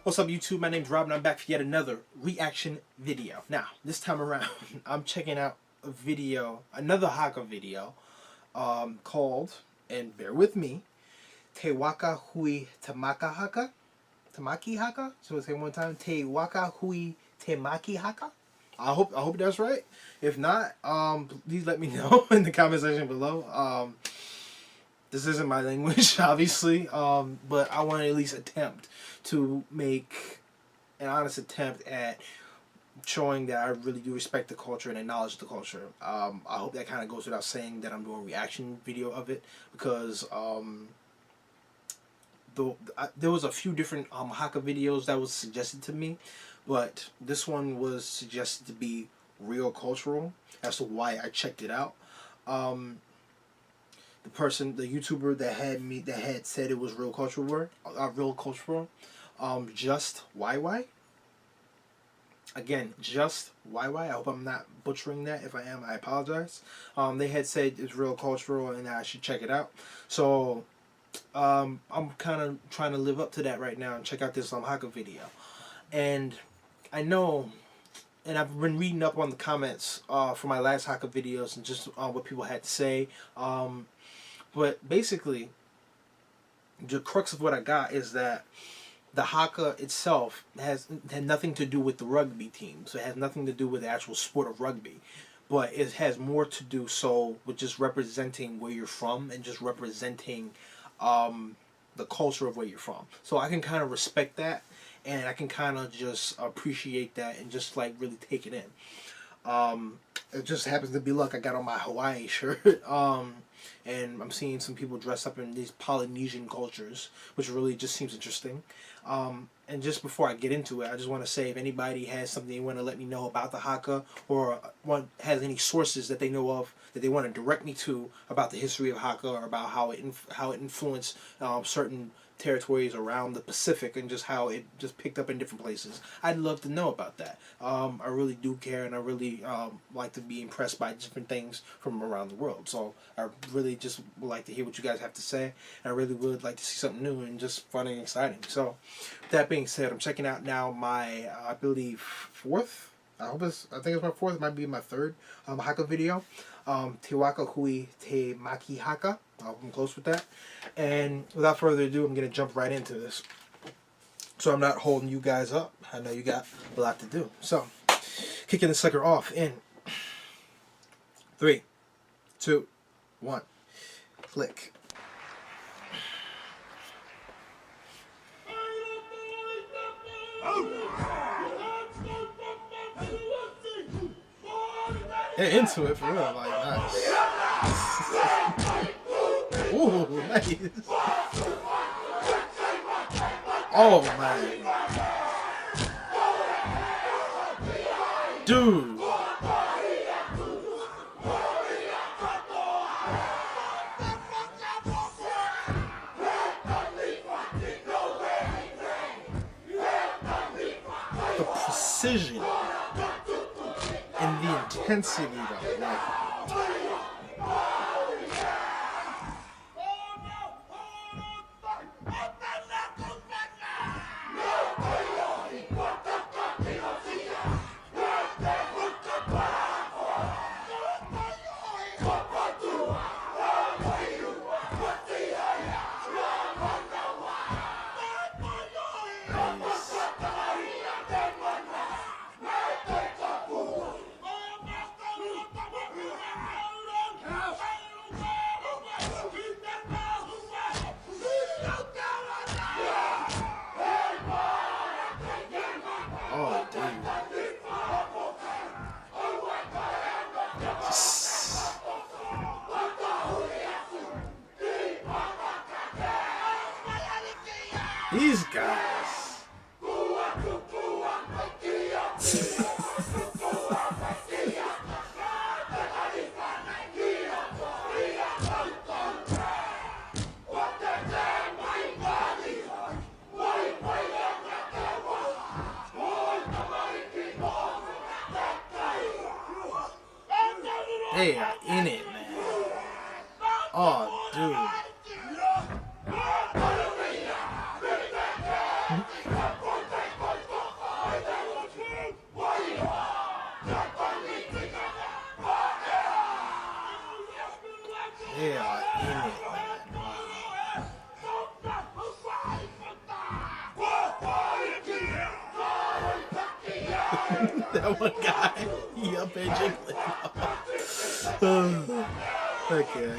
What's up YouTube? My name's Rob and I'm back for yet another reaction video. Now, this time around, I'm checking out a video, another Haka video, called, and bear with me, Te Waka Hui Tāmaki Haka? Tāmaki Haka? So let's say it one time. Te Waka Hui Tāmaki Haka? I hope that's right. If not, please let me know in the comment section below. This isn't my language, obviously, but I want to at least attempt to make an honest attempt at showing that I really do respect the culture and acknowledge the culture. I hope that kind of goes without saying that I'm doing a reaction video of it, because there was a few different Haka videos that was suggested to me, but this one was suggested to be real cultural as to why I checked it out. The YouTuber that had said it was real cultural, just YY. Again, just YY. I hope I'm not butchering that. If I am, I apologize. They had said it's real cultural and I should check it out. So I'm kind of trying to live up to that right now and check out this Haka video. And I know, and I've been reading up on the comments for my last Haka videos and just what people had to say. But basically, the crux of what I got is that the Haka itself had nothing to do with the rugby team. So it has nothing to do with the actual sport of rugby. But it has more to do with just representing where you're from and just representing the culture of where you're from. So I can kind of respect that, and I can kind of just appreciate that and just like really take it in. It just happens to be luck I got on my Hawaii shirt. And I'm seeing some people dress up in these Polynesian cultures, which really just seems interesting. And just before I get into it, I just want to say, if anybody has something they want to let me know about the Haka, or has any sources that they know of that they want to direct me to about the history of Haka, or about how it influenced certain territories around the Pacific, and just how it just picked up in different places, I'd love to know about that. I really do care, and I really like to be impressed by different things from around the world. So I really just would like to hear what you guys have to say, and I really would like to see something new and just fun and exciting. So that being said, I'm checking out now my I believe fourth. I think it's my fourth. It might be my third Haka video. Te Waka Hui Tāmaki Haka. I'm close with that. And without further ado, I'm going to jump right into this, so I'm not holding you guys up. I know you got a lot to do. So, kicking the sucker off in 3, 2, 1. Click. They're into it for real, like, nice. Ooh, nice. Oh, man. Dude. The precision and the intensity though, like, oh, dude. These guys. They are in it, man. Oh, dude. that one guy. He up and jiggling. Okay.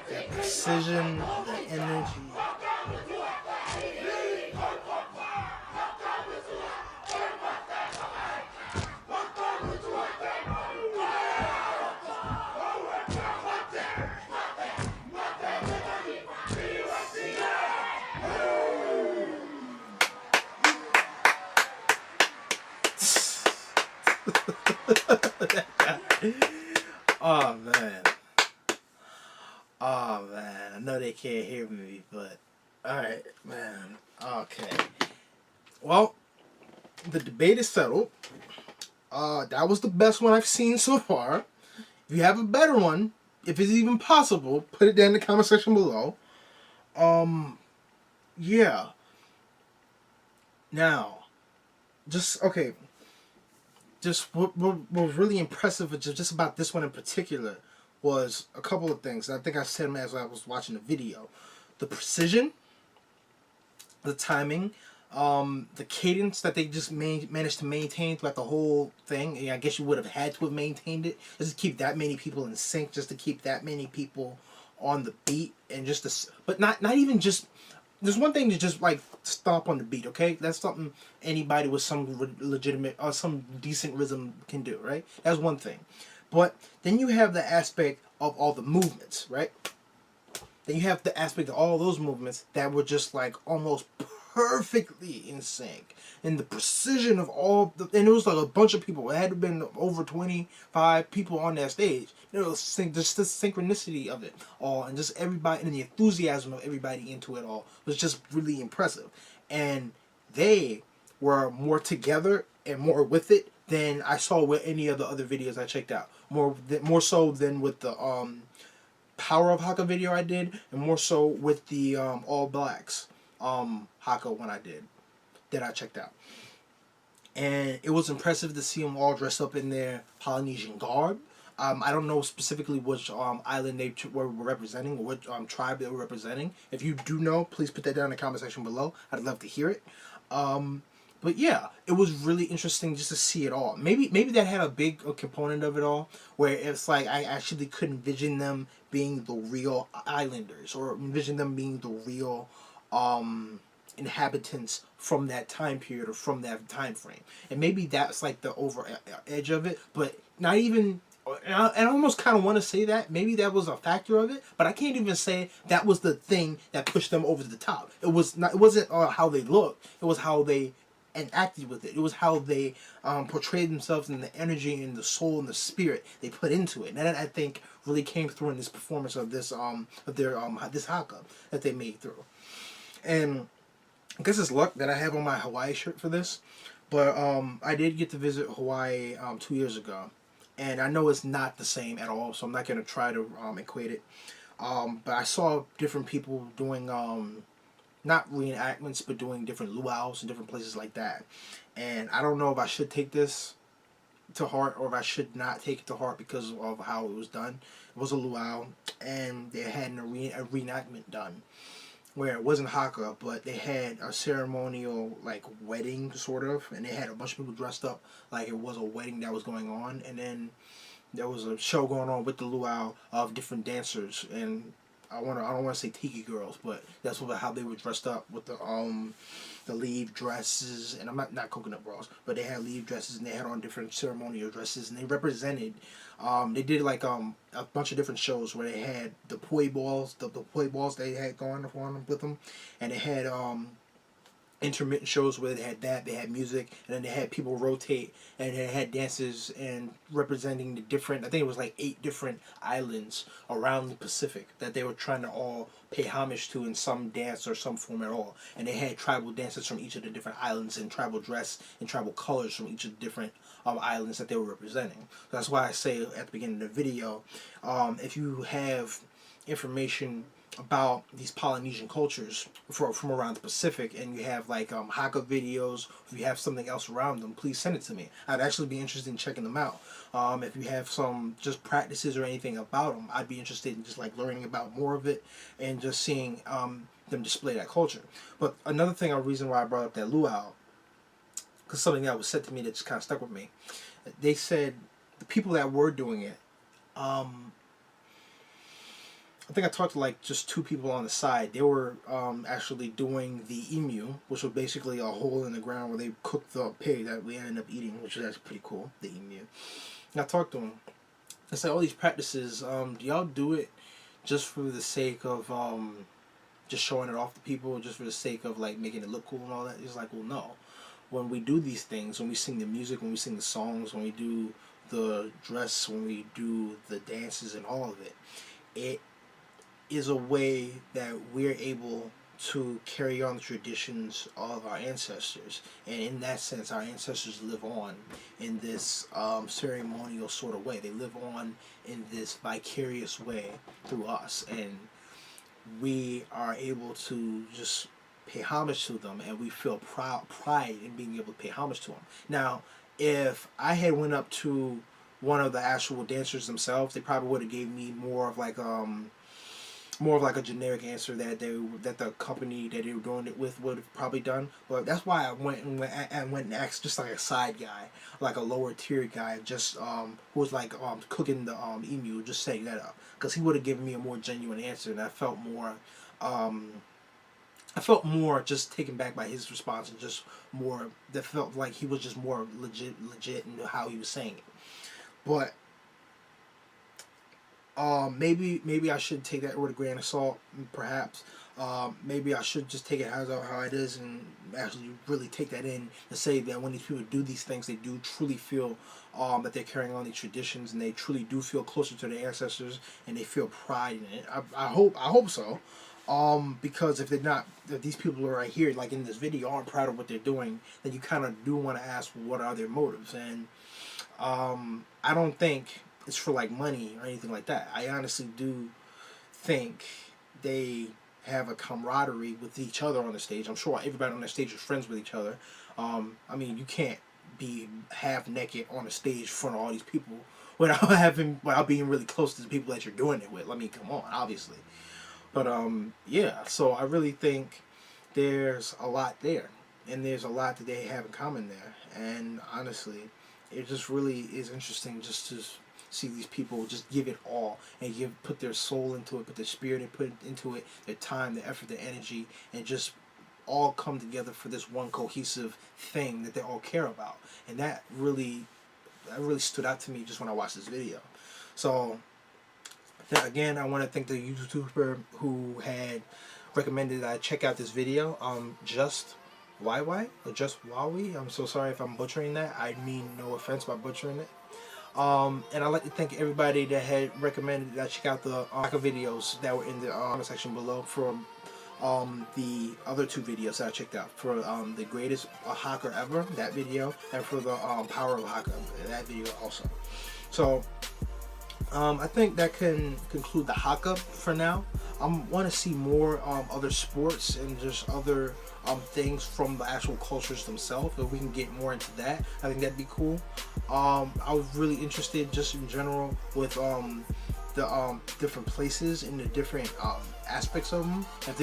That precision, the energy. Oh man. Oh man. I know they can't hear me, but alright, man. Okay. Well, the debate is settled. That was the best one I've seen so far. If you have a better one, if it's even possible, put it down in the comment section below. Yeah. Now, just okay. Just what was really impressive just about this one in particular was a couple of things. I think I said them as I was watching the video. The precision, the timing, the cadence that they just managed to maintain throughout the whole thing. And I guess you would have had to have maintained it just to keep that many people in sync, just to keep that many people on the beat, and just to, but not even just. There's one thing to just like stomp on the beat, okay? That's something anybody with some legitimate or some decent rhythm can do, right? That's one thing. But then you have the aspect of all the movements, right? Then you have the aspect of all those movements that were just like almost perfectly in sync. And the precision of all the, and it was like a bunch of people. It had to have been over 25 people on that stage. It was just the synchronicity of it all, and just everybody, and the enthusiasm of everybody into it all was just really impressive. And they were more together and more with it than I saw with any of the other videos I checked out. More so than with the Power of Haka video I did, and more so with the All Blacks Haka one I did that I checked out. And it was impressive to see them all dressed up in their Polynesian garb. I don't know specifically which island they were representing, or which tribe they were representing. If you do know, please put that down in the comment section below. I'd love to hear it. But yeah, it was really interesting just to see it all. Maybe that had a big component of it all, where it's like I actually could envision them being the real islanders, or envision them being the real inhabitants from that time period or from that time frame. And maybe that's like the over edge of it, but not even. And I almost kind of want to say that maybe that was a factor of it, but I can't even say that was the thing that pushed them over the top. It was not. It wasn't how they looked. It was how they acted with it. It was how they portrayed themselves, and the energy and the soul and the spirit they put into it. And that, I think, really came through in this performance of this this Haka that they made through. And I guess it's luck that I have on my Hawaii shirt for this, but I did get to visit Hawaii 2 years ago. And I know it's not the same at all, so I'm not going to try to equate it. But I saw different people doing, not reenactments, but doing different luau's and different places like that. And I don't know if I should take this to heart or if I should not take it to heart because of how it was done. It was a luau, and they had a reenactment done where it wasn't Haka, but they had a ceremonial, like, wedding, sort of, and they had a bunch of people dressed up like it was a wedding that was going on, and then there was a show going on with the luau of different dancers, and I don't want to say tiki girls, but that's how they were dressed up with the leaf dresses, and I'm not coconut bras, but they had leaf dresses, and they had on different ceremonial dresses, and they represented. They did like a bunch of different shows where they had the poi balls, the poi balls they had going on with them, and they had intermittent shows where they had that, they had music, and then they had people rotate, and they had dances and representing the different, I think it was like 8 different islands around the Pacific that they were trying to all pay homage to in some dance or some form at all. And they had tribal dances from each of the different islands and tribal dress and tribal colors from each of the different islands that they were representing. That's why I say at the beginning of the video, if you have information about these Polynesian cultures from around the Pacific, and you have like Haka videos, if you have something else around them, please send it to me. I'd actually be interested in checking them out. If you have some just practices or anything about them, I'd be interested in just like learning about more of it and just seeing them display that culture. But another thing, a reason why I brought up that luau, because something that was said to me that just kind of stuck with me. They said the people that were doing it, I think I talked to like just 2 people on the side. They were actually doing the emu, which was basically a hole in the ground where they cooked the pig that we ended up eating, which is actually pretty cool, the emu. And I talked to them. I said, all these practices, do y'all do it just for the sake of just showing it off to people, just for the sake of like making it look cool and all that? He's like, well, no. When we do these things, when we sing the music, when we sing the songs, when we do the dress, when we do the dances and all of it, it is a way that we're able to carry on the traditions of our ancestors. And in that sense, our ancestors live on in this ceremonial sort of way. They live on in this vicarious way through us. And we are able to just pay homage to them, and we feel pride in being able to pay homage to them. Now, if I had went up to one of the actual dancers themselves, they probably would have gave me more of like a generic answer that the company that they were doing it with would have probably done. But that's why I went and asked just like a side guy, like a lower tier guy, just who was like cooking the emu, just setting that up, because he would have given me a more genuine answer, and I felt more just taken back by his response, and just more that felt like he was just more legit in how he was saying it. But maybe I should take that with a grain of salt, perhaps. Maybe I should just take it how it is and actually really take that in and say that when these people do these things, they do truly feel that they're carrying on these traditions, and they truly do feel closer to their ancestors, and they feel pride in it. I hope so. Because if they're not, if these people are right here, like in this video, aren't proud of what they're doing, then you kind of do want to ask, what are their motives? And I don't think it's for like money or anything like that. I honestly do think they have a camaraderie with each other on the stage. I'm sure everybody on the stage is friends with each other. I mean, you can't be half naked on a stage in front of all these people without being really close to the people that you're doing it with. I mean, come on, obviously. But yeah, so I really think there's a lot there, and there's a lot that they have in common there. And honestly, it just really is interesting just to see these people just give it all and put their soul into it, put their spirit into it, their time, their effort, their energy, and just all come together for this one cohesive thing that they all care about. And that really stood out to me just when I watched this video. So again, I want to thank the YouTuber who had recommended that I check out this video. Just YY or Just Wawi. I'm so sorry if I'm butchering that. I mean no offense by butchering it. And I'd like to thank everybody that had recommended that I check out the Haka videos that were in the comment section below for the other 2 videos that I checked out. For the greatest Haka ever, that video, and for the power of Haka, that video also. So I think that can conclude the Haka for now. I want to see more other sports and just other things from the actual cultures themselves. If we can get more into that, I think that'd be cool. I was really interested just in general with the different places and the different aspects of them. If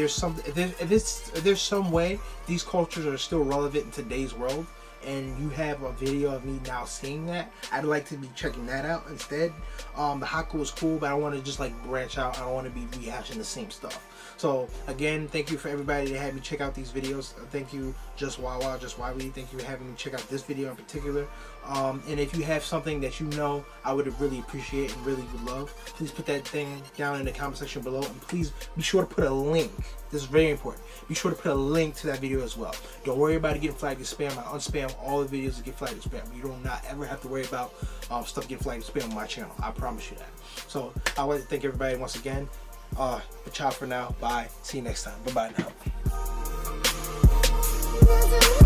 there's some way these cultures are still relevant in today's world, and you have a video of me now seeing that, I'd like to be checking that out instead. The Haka was cool, but I want to just like branch out. I don't want to be rehashing the same stuff. So again, thank you for everybody that had me check out these videos. Thank you, Just Wawa, Just Wawi. Thank you for having me check out this video in particular. And if you have something that you know I would really appreciate and really would love, please put that thing down in the comment section below, and please be sure to put a link. This is very important. Be sure to put a link to that video as well. Don't worry about it getting flagged as spam. I unspam all the videos that get flagged as spam. You do not ever have to worry about stuff getting flagged as spam on my channel. I promise you that. So I would like to thank everybody once again. But ciao for now. Bye. See you next time. Bye bye now.